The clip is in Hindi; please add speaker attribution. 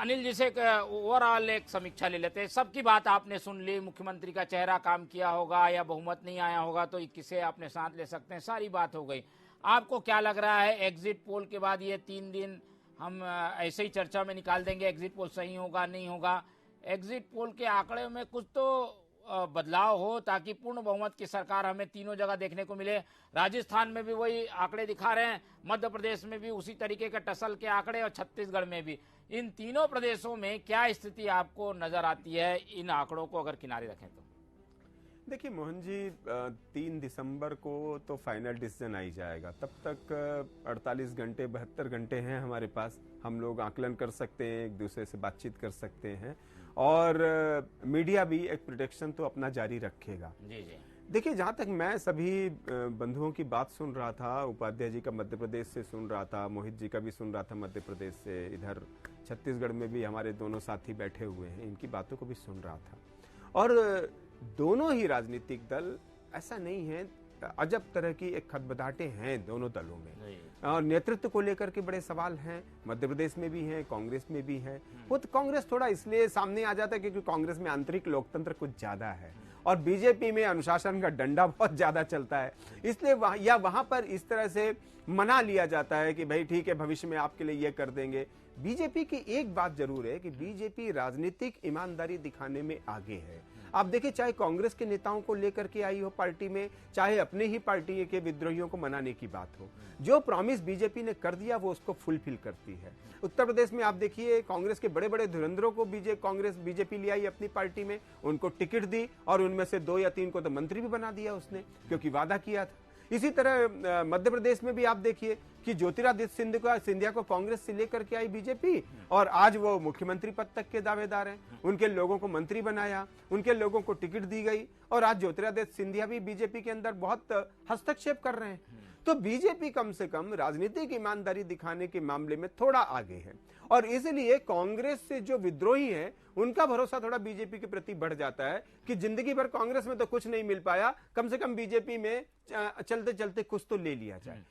Speaker 1: अनिल जी से ओवरऑल एक समीक्षा ले लेते हैं। सबकी बात आपने सुन ली, मुख्यमंत्री का चेहरा काम किया होगा या बहुमत नहीं आया होगा तो किसे आपने साथ ले सकते हैं, सारी बात हो गई। आपको क्या लग रहा है एग्जिट पोल के बाद ये 3 दिन हम ऐसे ही चर्चा में निकाल देंगे, एग्जिट पोल सही होगा नहीं होगा? एग्जिट पोल के आंकड़े में कुछ तो बदलाव हो ताकि पूर्ण बहुमत की सरकार हमें तीनों जगह देखने को मिले। राजस्थान में भी वही आंकड़े दिखा रहे हैं, मध्य प्रदेश में भी उसी तरीके के टसल के आंकड़े और छत्तीसगढ़ में भी। इन तीनों प्रदेशों में क्या स्थिति आपको नजर आती है इन आंकड़ों को अगर किनारे रखें तो?
Speaker 2: देखिए मोहन जी, 3 दिसंबर को तो फाइनल डिसीजन आ ही जाएगा। तब तक 48 घंटे 72 घंटे हैं हमारे पास। हम लोग आकलन कर सकते हैं, एक दूसरे से बातचीत कर सकते हैं और मीडिया भी एक प्रोटेक्शन तो अपना जारी रखेगा।
Speaker 1: जी जी।
Speaker 2: देखिए, जहां तक मैं सभी बंधुओं की बात सुन रहा था, उपाध्याय जी का मध्य प्रदेश से सुन रहा था, मोहित जी का भी सुन रहा था मध्य प्रदेश से, इधर छत्तीसगढ़ में भी हमारे दोनों साथी बैठे हुए हैं, इनकी बातों को भी सुन रहा था। और दोनों ही राजनीतिक दल, ऐसा नहीं है, अजब तरह की एक खदबदाहटें हैं दोनों दलों में और नेतृत्व को लेकर के बड़े सवाल हैं। मध्य प्रदेश में भी हैं, कांग्रेस में भी है। वो तो कांग्रेस थोड़ा इसलिए सामने आ जाता है क्योंकि कांग्रेस में आंतरिक लोकतंत्र कुछ ज्यादा है और बीजेपी में अनुशासन का डंडा बहुत ज्यादा चलता है, इसलिए वहां पर इस तरह से मना लिया जाता है कि भाई ठीक है, भविष्य में आपके लिए ये कर देंगे। बीजेपी की एक बात जरूर है कि बीजेपी राजनीतिक ईमानदारी दिखाने में आगे है। आप देखिए, चाहे कांग्रेस के नेताओं को लेकर के आई हो पार्टी में, चाहे अपने ही पार्टी के विद्रोहियों को मनाने की बात हो, जो प्रॉमिस बीजेपी ने कर दिया वो उसको फुलफिल करती है। उत्तर प्रदेश में आप देखिए, कांग्रेस के बड़े बड़े धुरंधरों को बीजेपी ले आई अपनी पार्टी में, उनको टिकट दी और उनमें से 2 या 3 को तो मंत्री भी बना दिया उसने, क्योंकि वादा किया था। इसी तरह मध्य प्रदेश में भी आप देखिए कि ज्योतिरादित्य सिंधिया को कांग्रेस से लेकर के आई बीजेपी और आज वो मुख्यमंत्री पद तक के दावेदार हैं। उनके लोगों को मंत्री बनाया, उनके लोगों को टिकट दी गई और आज ज्योतिरादित्य सिंधिया भी बीजेपी के अंदर बहुत हस्तक्षेप कर रहे हैं। तो बीजेपी कम से कम राजनीतिक ईमानदारी दिखाने के मामले में थोड़ा आगे है और इसलिए कांग्रेस से जो विद्रोही हैं उनका भरोसा थोड़ा बीजेपी के प्रति बढ़ जाता है कि जिंदगी भर कांग्रेस में तो कुछ नहीं मिल पाया, कम से कम बीजेपी में चलते चलते कुछ तो ले लिया जाए।